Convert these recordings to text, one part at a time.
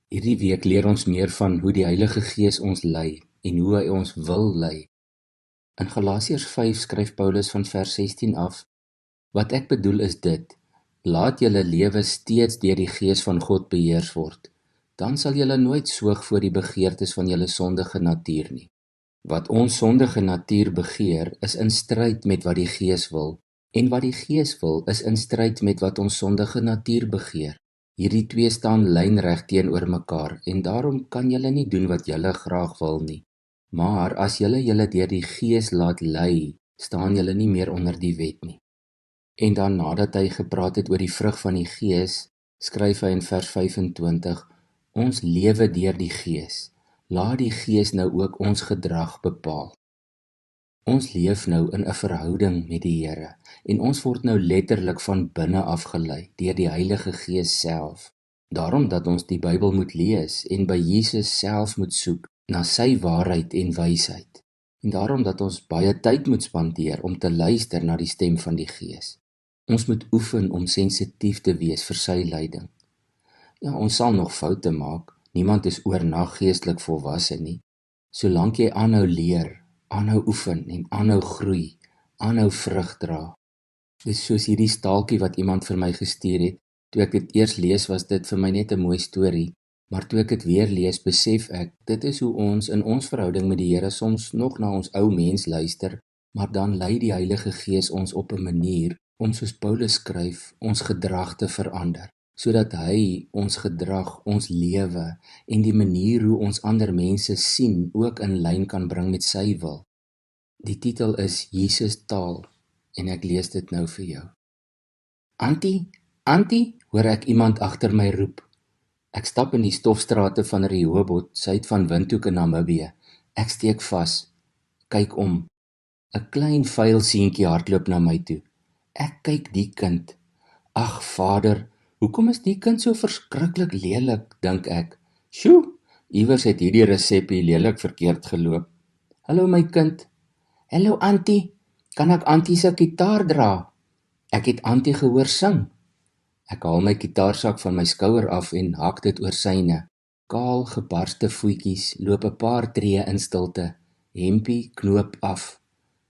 Hierdie week leer ons meer van hoe die Heilige Gees ons lei en hoe hy ons wil lei. In Galasiërs 5 skryf Paulus van vers 16 af: Wat ek bedoel is dit: laat julle lewe steeds deur die Gees van God beheers word. Dan sal julle nooit soeg voor die begeertes van julle sondige natuur nie. Wat ons sondige natuur begeer, is in stryd met wat die Gees wil, en wat die Gees wil, is in stryd met wat ons sondige natuur begeer. Hierdie twee staan lynreg teenoor mekaar, en daarom kan julle nie doen wat julle graag wil nie. Maar as julle deur die Gees laat lei, staan julle nie meer onder die wet nie. En dan nadat hy gepraat het oor die vrug van die Gees, skryf hy in vers 25: Ons lewe deur die Gees. Laat die Gees nou ook ons gedrag bepaal. Ons leef nou in 'n verhouding met die Here, en ons word nou letterlik van binne af gelei deur die Heilige Gees self. Daarom dat ons die Bybel moet lees en by Jesus self moet soek na sy waarheid en wysheid. En daarom dat ons baie tyd moet spandeer om te luister na die stem van die Gees. Ons moet oefen om sensitief te wees vir sy leiding. Ja, ons sal nog foute maak. Niemand is oornag geestelik volwasse nie. Solank jy aanhou leer, aanhou oefen en aanhou groei, aanhou vrug dra. Dis soos hierdie staaltjie wat iemand vir my gestuur het. Toe ek dit eers lees, was dit vir my net 'n mooi storie, maar toe ek dit weer lees, besef ek, dit is hoe ons in ons verhouding met die Here soms nog na ons ou mens luister, maar dan lei die Heilige Gees ons op 'n manier om, soos Paulus skryf, ons gedrag te verander, sodat hy ons gedrag, ons lewe en die manier hoe ons ander mense sien ook in lyn kan bring met sy wil. Die titel is Jesus taal en ek lees dit nou vir jou. Antie, hoor ek iemand agter my roep. Ek stap in die stofstrate van Rehoboth, suid van Windhoek in Namibië. Ek steek vas, kyk om. 'n Klein vuil seentjie hardloop na my toe. Ek kyk die kind. Ag Vader, hoekom is die kind so verskriklik lelik, dink ek. Sjoe, iewers het hierdie resepie lelik verkeerd geloop. Hallo my kind. Hallo Antie, kan ek Antie se gitaar dra? Ek het Antie gehoor sing. Ek haal my gitaarsak van my skouer af en hak dit oor syne. Kaal gebarste voetjies, loop 'n paar tree in stilte. Hempie knoop af.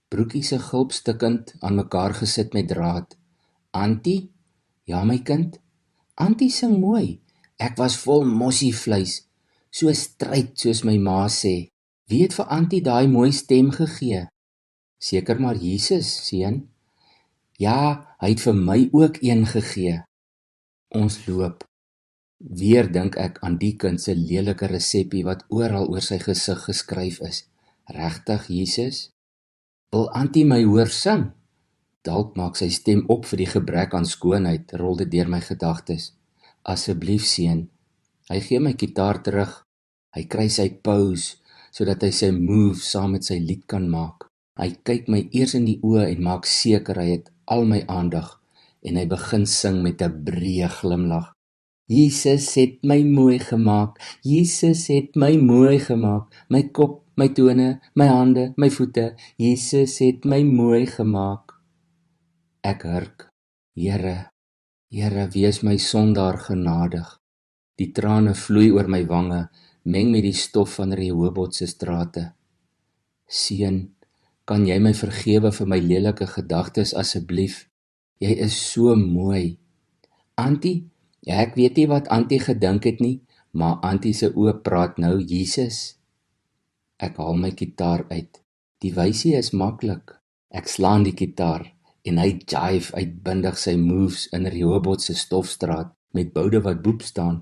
Broekie se gulp stikkend aan mekaar gesit met draad. Antie? Ja my kind. Antie sing mooi. Ek was vol mossievleis. So stryd soos my ma sê. Wie het vir Antie daai mooi stem gegee? Seker maar Jesus, seun. Ja, hy het vir my ook een gegee. Ons loop. Weer dink ek aan die kind se lelike resepie wat oral oor sy gesig geskryf is. Regtig Jesus? Wil Antie my hoor sing? Dalk maak sy stem op vir die gebrek aan skoonheid, rol dit deur my gedagtes. Asseblief seun. Hy gee my gitaar terug. Hy kry sy pause, sodat hy sy move saam met sy lied kan maak. Hy kyk my eers in die oë en maak seker hy het al my aandag, en hy begin sing met 'n breë glimlag. Jesus het my mooi gemaak, Jesus het my mooi gemaak, my kop, my tone, my hande, my voete, Jesus het my mooi gemaak. Ek hurk, Here, wees my sondaar genadig. Die trane vloei oor my wange, meng met die stof van Rehoboth se strate. Seun, kan jy my vergewe vir my lelike gedagtes asseblief? Jy is so mooi. Antie, ja, ek weet nie wat Antie gedink het nie, maar Antie se oë praat nou Jesus. Ek haal my gitaar uit. Die wysie is maklik. Ek slaan die gitaar en hy jive uitbundig sy moves in Rehoboth se stofstraat met boude wat boep staan.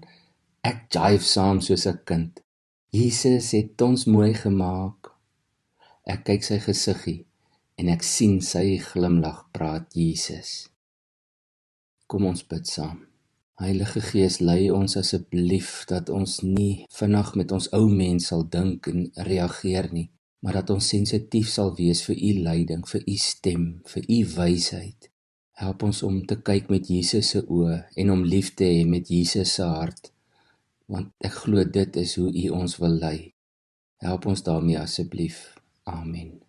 Ek jive saam soos 'n kind. Jesus het ons mooi gemaak. Ek kyk sy gesiggie en ek sien sy glimlag praat Jesus. Kom ons bid saam. Heilige Gees, lei ons asseblief dat ons nie vinnig met ons ou mens sal dink en reageer nie, maar dat ons sensitief sal wees vir u leiding, vir u stem, vir u wysheid. Help ons om te kyk met Jesus se oë en om lief te hê met Jesus se hart, want ek glo dit is hoe u ons wil lei. Help ons daarmee asseblief. Amen.